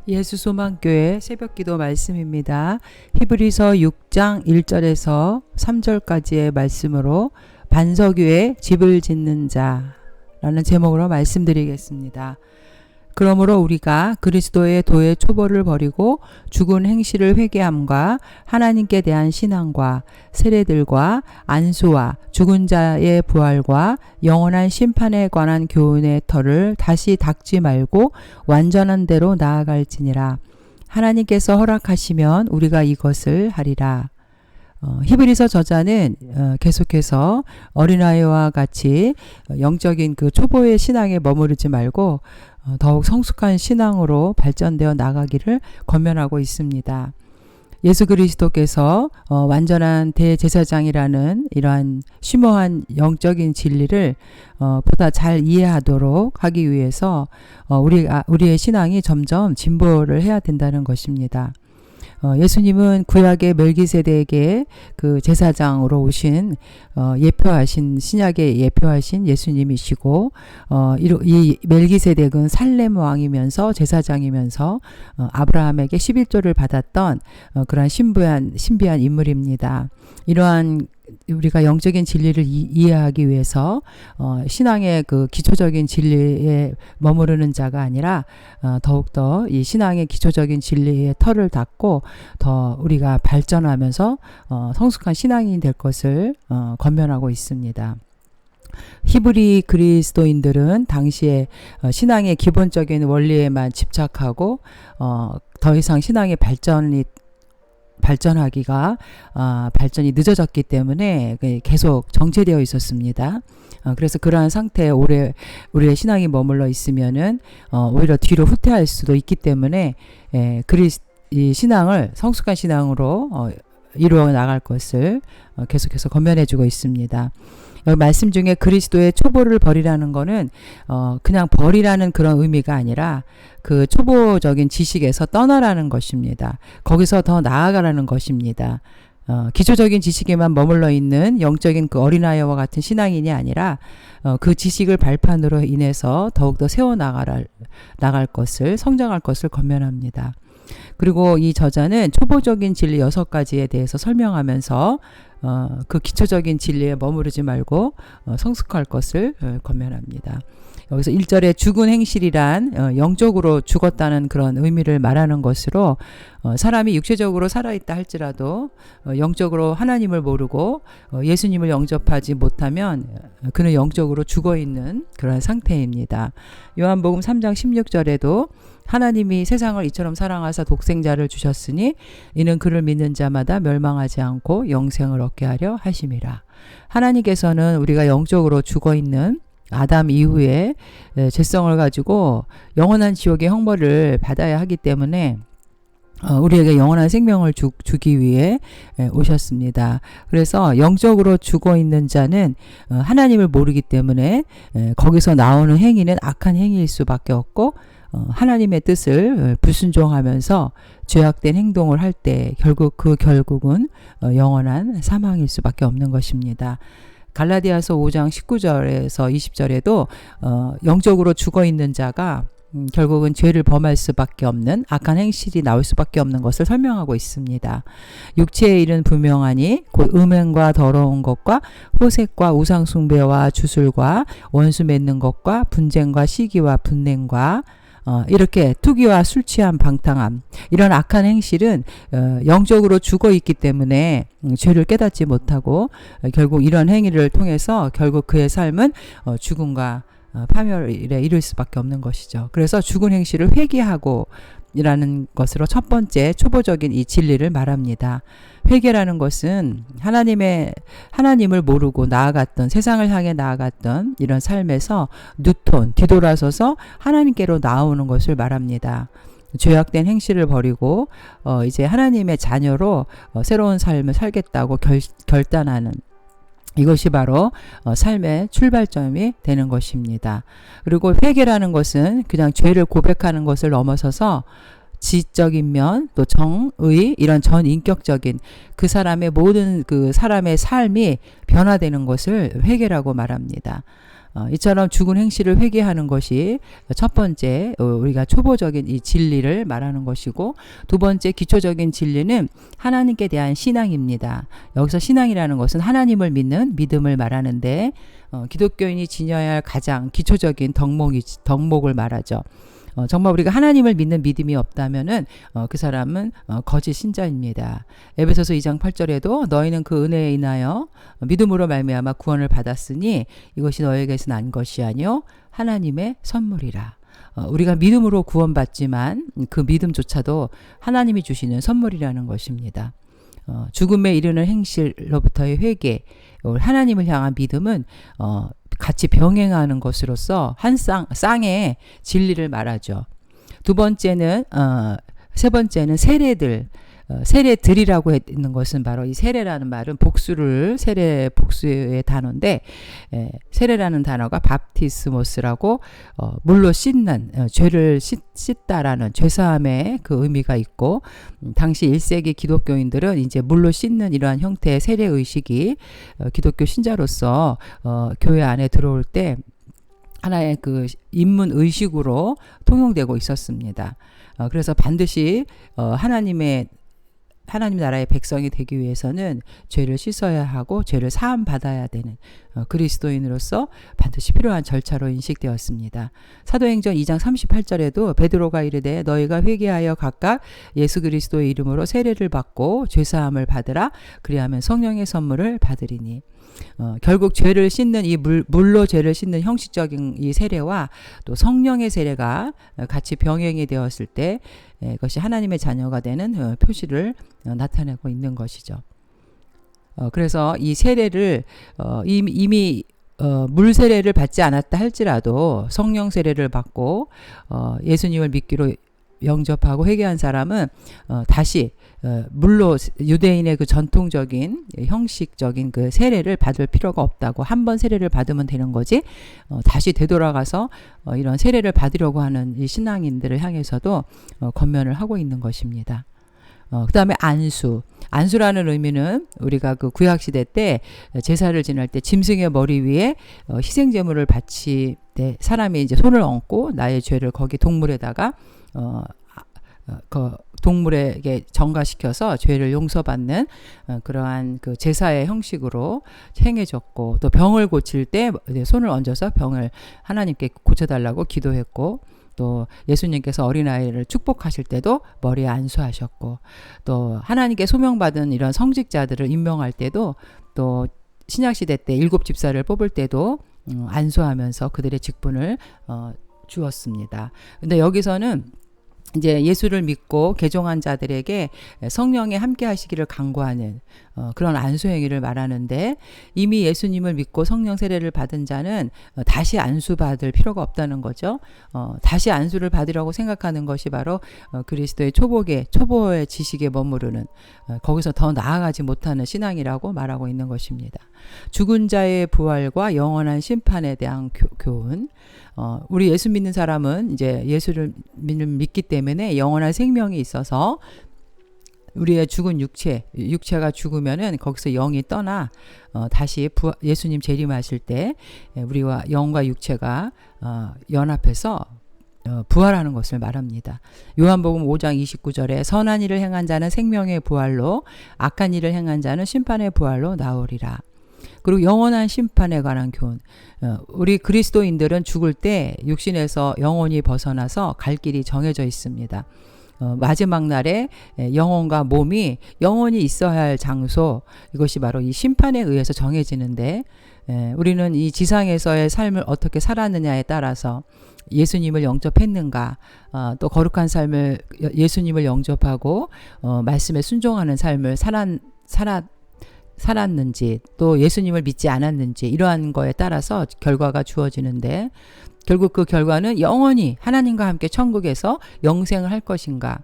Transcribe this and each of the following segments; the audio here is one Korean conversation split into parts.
예수소망교회 새벽기도 말씀입니다. 히브리서 6장 1절에서 3절까지의 말씀으로 반석 위에 집을 짓는 자라는 제목으로 말씀드리겠습니다. 그러므로 우리가 그리스도의 도의 초보를 버리고 죽은 행실을 회개함과 하나님께 대한 신앙과 세례들과 안수와 죽은 자의 부활과 영원한 심판에 관한 교훈의 터를 다시 닦지 말고 완전한 대로 나아갈지니라. 하나님께서 허락하시면 우리가 이것을 하리라. 히브리서 저자는 계속해서 어린아이와 같이 영적인 그 초보의 신앙에 머무르지 말고 더욱 성숙한 신앙으로 발전되어 나가기를 권면하고 있습니다. 예수 그리스도께서 완전한 대제사장이라는 이러한 심오한 영적인 진리를 보다 잘 이해하도록 하기 위해서 우리의 신앙이 점점 진보를 해야 된다는 것입니다. 예수님은 구약의 멜기세덱의 그 제사장으로 오신 예표하신 신약에 예표하신 예수님이시고 이 멜기세덱은 살렘 왕이면서 제사장이면서 아브라함에게 11조를 받았던 그러한 신비한 인물입니다. 이러한 우리가 영적인 진리를 이해하기 위해서 신앙의 그 기초적인 진리에 머무르는 자가 아니라 더욱더 이 신앙의 기초적인 진리의 털을 닫고 더 우리가 발전하면서 성숙한 신앙인이 될 것을 권면하고 있습니다. 히브리 그리스도인들은 당시에 신앙의 기본적인 원리에만 집착하고 더 이상 신앙의 발전이 늦어졌기 때문에 계속 정체되어 있었습니다. 그래서 그러한 상태에 우리의 신앙이 머물러 있으면은 오히려 뒤로 후퇴할 수도 있기 때문에 이 신앙을 성숙한 신앙으로 이루어 나갈 것을 계속해서 권면해주고 있습니다. 여기 말씀 중에 그리스도의 초보를 버리라는 거는 그냥 버리라는 그런 의미가 아니라 그 초보적인 지식에서 떠나라는 것입니다. 거기서 더 나아가라는 것입니다. 기초적인 지식에만 머물러 있는 영적인 그 어린아이와 같은 신앙인이 아니라 그 지식을 발판으로 인해서 더욱더 세워나갈 것을 성장할 것을 권면합니다. 그리고 이 저자는 초보적인 진리 6가지에 대해서 설명하면서 그 기초적인 진리에 머무르지 말고 성숙할 것을 권면합니다. 여기서 1절에 죽은 행실이란 영적으로 죽었다는 그런 의미를 말하는 것으로 사람이 육체적으로 살아있다 할지라도 영적으로 하나님을 모르고 예수님을 영접하지 못하면 그는 영적으로 죽어있는 그런 상태입니다. 요한복음 3장 16절에도 하나님이 세상을 이처럼 사랑하사 독생자를 주셨으니 이는 그를 믿는 자마다 멸망하지 않고 영생을 얻게 하려 하심이라. 하나님께서는 우리가 영적으로 죽어있는 아담 이후에 죄성을 가지고 영원한 지옥의 형벌을 받아야 하기 때문에 우리에게 영원한 생명을 주기 위해 오셨습니다. 그래서 영적으로 죽어있는 자는 하나님을 모르기 때문에 거기서 나오는 행위는 악한 행위일 수밖에 없고 하나님의 뜻을 불순종하면서 죄악된 행동을 할 때 결국은 영원한 사망일 수밖에 없는 것입니다. 갈라디아서 5장 19절에서 20절에도 영적으로 죽어있는 자가 결국은 죄를 범할 수밖에 없는 악한 행실이 나올 수밖에 없는 것을 설명하고 있습니다. 육체의 일은 분명하니 곧 음행과 더러운 것과 호색과 우상숭배와 주술과 원수 맺는 것과 분쟁과 시기와 분냉과 이렇게 투기와 술 취함 방탕함 이런 악한 행실은 영적으로 죽어 있기 때문에 죄를 깨닫지 못하고 결국 이런 행위를 통해서 결국 그의 삶은 죽음과 파멸에 이를 수밖에 없는 것이죠. 그래서 죽은 행실을 회개하고 이라는 것으로 첫 번째 초보적인 이 진리를 말합니다. 회개라는 것은 하나님을 모르고 나아갔던 세상을 향해 나아갔던 이런 삶에서 뒤돌아서서 하나님께로 나오는 것을 말합니다. 죄악된 행실을 버리고 이제 하나님의 자녀로 새로운 삶을 살겠다고 결단하는 이것이 바로 삶의 출발점이 되는 것입니다. 그리고 회개라는 것은 그냥 죄를 고백하는 것을 넘어서서 지적인 면, 또 정의, 이런 전인격적인 그 사람의 모든 그 사람의 삶이 변화되는 것을 회개라고 말합니다. 이처럼 죽은 행실을 회개하는 것이 첫 번째 우리가 초보적인 이 진리를 말하는 것이고, 두 번째 기초적인 진리는 하나님께 대한 신앙입니다. 여기서 신앙이라는 것은 하나님을 믿는 믿음을 말하는데 기독교인이 지녀야 할 가장 기초적인 덕목을 말하죠. 정말 우리가 하나님을 믿는 믿음이 없다면은 그 사람은 거짓 신자입니다. 에베소서 2장 8절에도 너희는 그 은혜에 인하여 믿음으로 말미암아 구원을 받았으니 이것이 너에게서 난 것이 아니요 하나님의 선물이라. 우리가 믿음으로 구원받지만 그 믿음조차도 하나님이 주시는 선물이라는 것입니다. 죽음에 이르는 행실로부터의 회개, 하나님을 향한 믿음은 같이 병행하는 것으로서 한 쌍의 진리를 말하죠. 세 번째는 세례들. 세례들이라고 있는 것은 바로 이 세례라는 말은 세례 복수의 단어인데, 세례라는 단어가 밥티스모스라고 물로 씻는, 죄를 씻다라는 죄사함의 그 의미가 있고, 당시 1세기 기독교인들은 이제 물로 씻는 이러한 형태의 세례 의식이 기독교 신자로서 교회 안에 들어올 때 하나의 그 입문 의식으로 통용되고 있었습니다. 그래서 반드시 하나님 나라의 백성이 되기 위해서는 죄를 씻어야 하고 죄를 사함 받아야 되는 그리스도인으로서 반드시 필요한 절차로 인식되었습니다. 사도행전 2장 38절에도 베드로가 이르되 너희가 회개하여 각각 예수 그리스도의 이름으로 세례를 받고 죄사함을 받으라. 그리하면 성령의 선물을 받으리니. 결국 죄를 씻는 이 물로 죄를 씻는 형식적인 이 세례와 또 성령의 세례가 같이 병행이 되었을 때 그것이 하나님의 자녀가 되는 표시를 나타내고 있는 것이죠. 그래서 이 세례를 이미 물 세례를 받지 않았다 할지라도 성령 세례를 받고 예수님을 믿기로 영접하고 회개한 사람은 다시 물로 유대인의 그 전통적인 형식적인 그 세례를 받을 필요가 없다고, 한 번 세례를 받으면 되는 거지 다시 되돌아가서 이런 세례를 받으려고 하는 이 신앙인들을 향해서도 권면을 하고 있는 것입니다. 그 다음에 안수라는 의미는 우리가 그 구약시대 때 제사를 지낼 때 짐승의 머리 위에 희생제물을 바칠 때 사람이 이제 손을 얹고 나의 죄를 거기 동물에다가 그 동물에게 전가시켜서 죄를 용서받는 그러한 그 제사의 형식으로 행해졌고, 또 병을 고칠 때 손을 얹어서 병을 하나님께 고쳐달라고 기도했고, 또 예수님께서 어린아이를 축복하실 때도 머리에 안수하셨고, 또 하나님께 소명받은 이런 성직자들을 임명할 때도, 또 신약시대 때 7집사를 뽑을 때도 안수하면서 그들의 직분을 주었습니다. 근데 여기서는 이제 예수를 믿고 개종한 자들에게 성령에 함께 하시기를 간구하는 그런 안수 행위를 말하는데, 이미 예수님을 믿고 성령 세례를 받은 자는 다시 안수 받을 필요가 없다는 거죠. 다시 안수를 받으려고 생각하는 것이 바로 그리스도의 초보의 지식에 머무르는, 거기서 더 나아가지 못하는 신앙이라고 말하고 있는 것입니다. 죽은 자의 부활과 영원한 심판에 대한 교훈. 우리 예수 믿는 사람은 이제 예수를 믿기 때문에 영원한 생명이 있어서 우리의 죽은 육체가 죽으면은 거기서 영이 떠나 다시 예수님 재림하실 때 우리와 영과 육체가 연합해서 부활하는 것을 말합니다. 요한복음 5장 29절에 선한 일을 행한 자는 생명의 부활로, 악한 일을 행한 자는 심판의 부활로 나오리라. 그리고 영원한 심판에 관한 교훈. 우리 그리스도인들은 죽을 때 육신에서 영혼이 벗어나서 갈 길이 정해져 있습니다. 마지막 날에 영혼과 몸이 영원히 있어야 할 장소, 이것이 바로 이 심판에 의해서 정해지는데, 우리는 이 지상에서의 삶을 어떻게 살았느냐에 따라서 예수님을 영접했는가, 또 거룩한 삶을 예수님을 영접하고 말씀에 순종하는 삶을 살았는지, 또 예수님을 믿지 않았는지, 이러한 거에 따라서 결과가 주어지는데, 결국 그 결과는 영원히 하나님과 함께 천국에서 영생을 할 것인가,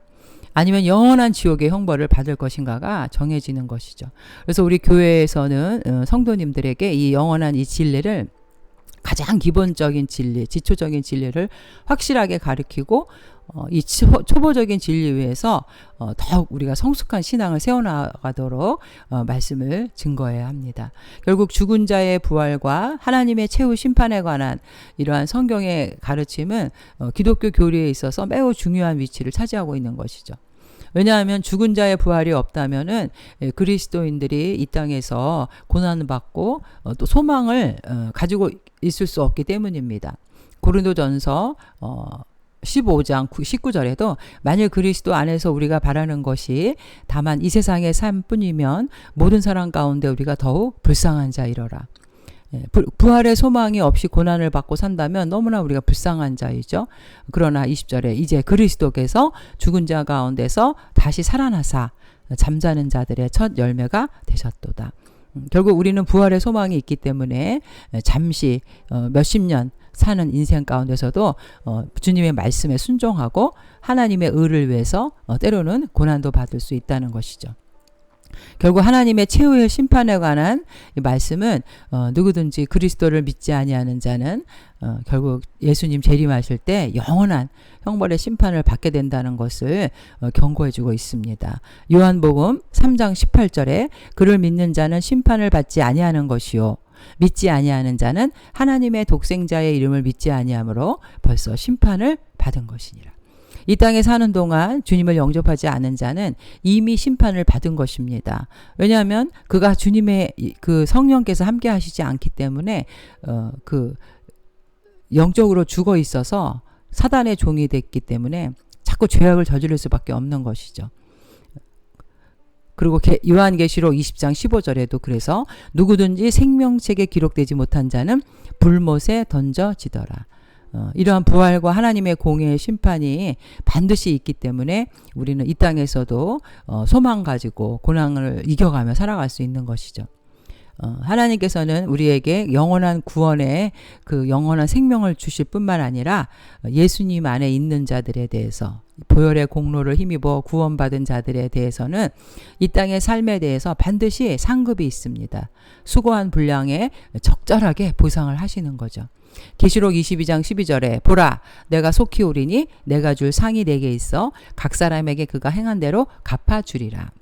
아니면 영원한 지옥의 형벌을 받을 것인가가 정해지는 것이죠. 그래서 우리 교회에서는 성도님들에게 이 영원한 이 진리를, 가장 기본적인 진리, 지초적인 진리를 확실하게 가르치고 이 초보적인 진리 위에서 더욱 우리가 성숙한 신앙을 세워나가도록 말씀을 증거해야 합니다. 결국 죽은 자의 부활과 하나님의 최후 심판에 관한 이러한 성경의 가르침은 기독교 교리에 있어서 매우 중요한 위치를 차지하고 있는 것이죠. 왜냐하면 죽은 자의 부활이 없다면은 그리스도인들이 이 땅에서 고난을 받고 또 소망을 가지고 있을 수 없기 때문입니다. 고린도전서 15장 19절에도 만일 그리스도 안에서 우리가 바라는 것이 다만 이 세상의 삶뿐이면 모든 사람 가운데 우리가 더욱 불쌍한 자이러라. 부활의 소망이 없이 고난을 받고 산다면 너무나 우리가 불쌍한 자이죠. 그러나 20절에 이제 그리스도께서 죽은 자 가운데서 다시 살아나사 잠자는 자들의 첫 열매가 되셨도다. 결국 우리는 부활의 소망이 있기 때문에 잠시 몇십 년 사는 인생 가운데서도 주님의 말씀에 순종하고 하나님의 의를 위해서 때로는 고난도 받을 수 있다는 것이죠. 결국 하나님의 최후의 심판에 관한 이 말씀은 누구든지 그리스도를 믿지 아니하는 자는 결국 예수님 재림하실 때 영원한 형벌의 심판을 받게 된다는 것을 경고해주고 있습니다. 요한복음 3장 18절에 그를 믿는 자는 심판을 받지 아니하는 것이요 믿지 아니하는 자는 하나님의 독생자의 이름을 믿지 아니하므로 벌써 심판을 받은 것이니라. 이 땅에 사는 동안 주님을 영접하지 않은 자는 이미 심판을 받은 것입니다. 왜냐하면 그가 주님의 그 성령께서 함께 하시지 않기 때문에 그 영적으로 죽어 있어서 사단의 종이 됐기 때문에 자꾸 죄악을 저지를 수밖에 없는 것이죠. 그리고 요한계시록 20장 15절에도 그래서 누구든지 생명책에 기록되지 못한 자는 불못에 던져지더라. 이러한 부활과 하나님의 공의의 심판이 반드시 있기 때문에 우리는 이 땅에서도 소망 가지고 고난을 이겨가며 살아갈 수 있는 것이죠. 하나님께서는 우리에게 영원한 구원의 그 영원한 생명을 주실 뿐만 아니라 예수님 안에 있는 자들에 대해서 보혈의 공로를 힘입어 구원받은 자들에 대해서는 이 땅의 삶에 대해서 반드시 상급이 있습니다. 수고한 분량에 적절하게 보상을 하시는 거죠. 계시록 22장 12절에 보라 내가 속히 오리니 내가 줄 상이 내게 있어 각 사람에게 그가 행한 대로 갚아주리라.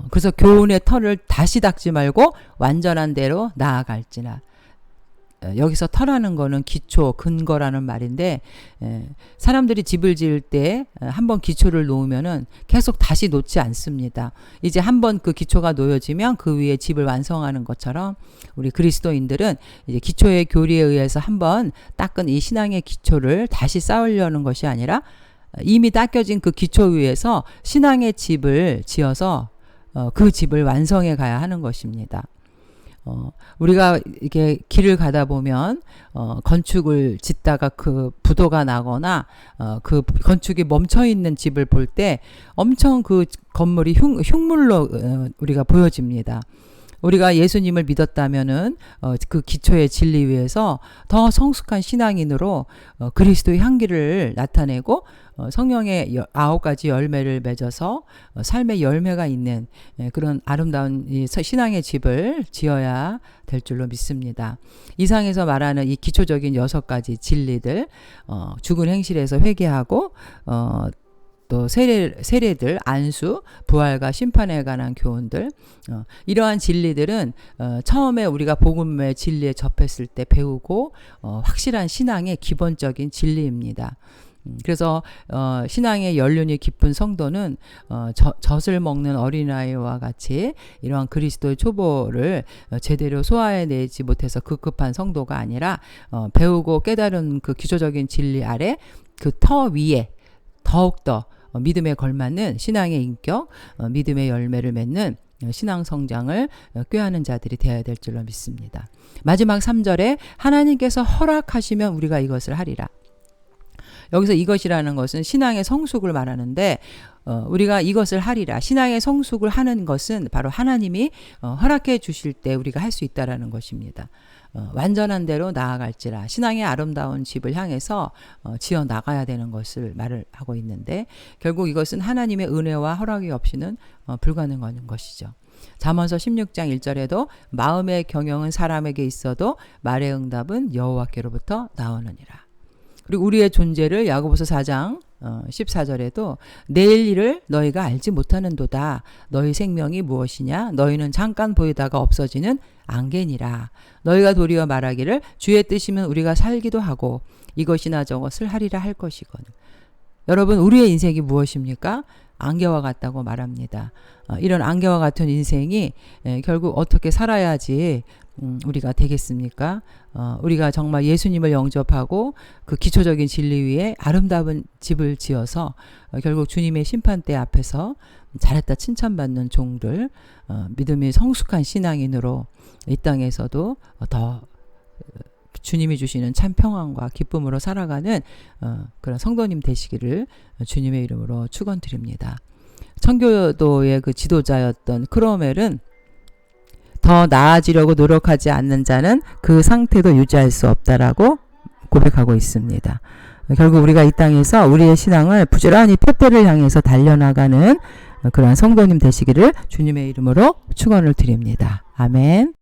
그래서 교훈의 털을 다시 닦지 말고 완전한 대로 나아갈지나. 여기서 터라는 거는 기초, 근거라는 말인데 사람들이 집을 지을 때 한번 기초를 놓으면은 계속 다시 놓지 않습니다. 이제 한번 그 기초가 놓여지면 그 위에 집을 완성하는 것처럼 우리 그리스도인들은 이제 기초의 교리에 의해서 한번 닦은 이 신앙의 기초를 다시 쌓으려는 것이 아니라 이미 닦여진 그 기초 위에서 신앙의 집을 지어서 그 집을 완성해 가야 하는 것입니다. 우리가 이렇게 길을 가다 보면 건축을 짓다가 그 부도가 나거나 그 건축이 멈춰 있는 집을 볼 때 엄청 그 건물이 흉물로 우리가 보여집니다. 우리가 예수님을 믿었다면은 그 기초의 진리 위에서 더 성숙한 신앙인으로 그리스도의 향기를 나타내고 성령의 9가지 열매를 맺어서 삶의 열매가 있는 그런 아름다운 신앙의 집을 지어야 될 줄로 믿습니다. 이상에서 말하는 이 기초적인 6가지 진리들, 죽은 행실에서 회개하고 또 세례들, 안수, 부활과 심판에 관한 교훈들, 이러한 진리들은 처음에 우리가 복음의 진리에 접했을 때 배우고 확실한 신앙의 기본적인 진리입니다. 그래서 신앙의 연륜이 깊은 성도는 젖을 먹는 어린아이와 같이 이러한 그리스도의 초보를 제대로 소화해내지 못해서 급급한 성도가 아니라 배우고 깨달은 그 기초적인 진리 아래 그 터 위에 더욱더 믿음에 걸맞는 신앙의 인격, 믿음의 열매를 맺는 신앙 성장을 꾀하는 자들이 되어야 될 줄로 믿습니다. 마지막 3절에 하나님께서 허락하시면 우리가 이것을 하리라. 여기서 이것이라는 것은 신앙의 성숙을 말하는데 우리가 이것을 하리라. 신앙의 성숙을 하는 것은 바로 하나님이 허락해 주실 때 우리가 할 수 있다라는 것입니다. 완전한 대로 나아갈지라. 신앙의 아름다운 집을 향해서 지어 나가야 되는 것을 말을 하고 있는데 결국 이것은 하나님의 은혜와 허락이 없이는 불가능한 것이죠. 잠언서 16장 1절에도 마음의 경영은 사람에게 있어도 말의 응답은 여호와께로부터 나오느니라. 그리고 우리의 존재를 야고보서 4장 14절에도 내일 일을 너희가 알지 못하는도다. 너희 생명이 무엇이냐? 너희는 잠깐 보이다가 없어지는 안개니라. 너희가 도리어 말하기를 주의 뜻이면 우리가 살기도 하고 이것이나 저것을 하리라 할 것이거늘. 여러분, 우리의 인생이 무엇입니까? 안개와 같다고 말합니다. 이런 안개와 같은 인생이 결국 어떻게 살아야지 우리가 되겠습니까? 우리가 정말 예수님을 영접하고 그 기초적인 진리 위에 아름다운 집을 지어서 결국 주님의 심판대 앞에서 잘했다 칭찬받는 종들, 믿음이 성숙한 신앙인으로 이 땅에서도 더 주님이 주시는 참 평안과 기쁨으로 살아가는 그런 성도님 되시기를 주님의 이름으로 축원드립니다. 청교도의 그 지도자였던 크로멜은 더 나아지려고 노력하지 않는 자는 그 상태도 유지할 수 없다라고 고백하고 있습니다. 결국 우리가 이 땅에서 우리의 신앙을 부지런히 표대를 향해서 달려나가는 그런 성도님 되시기를 주님의 이름으로 축원을 드립니다. 아멘.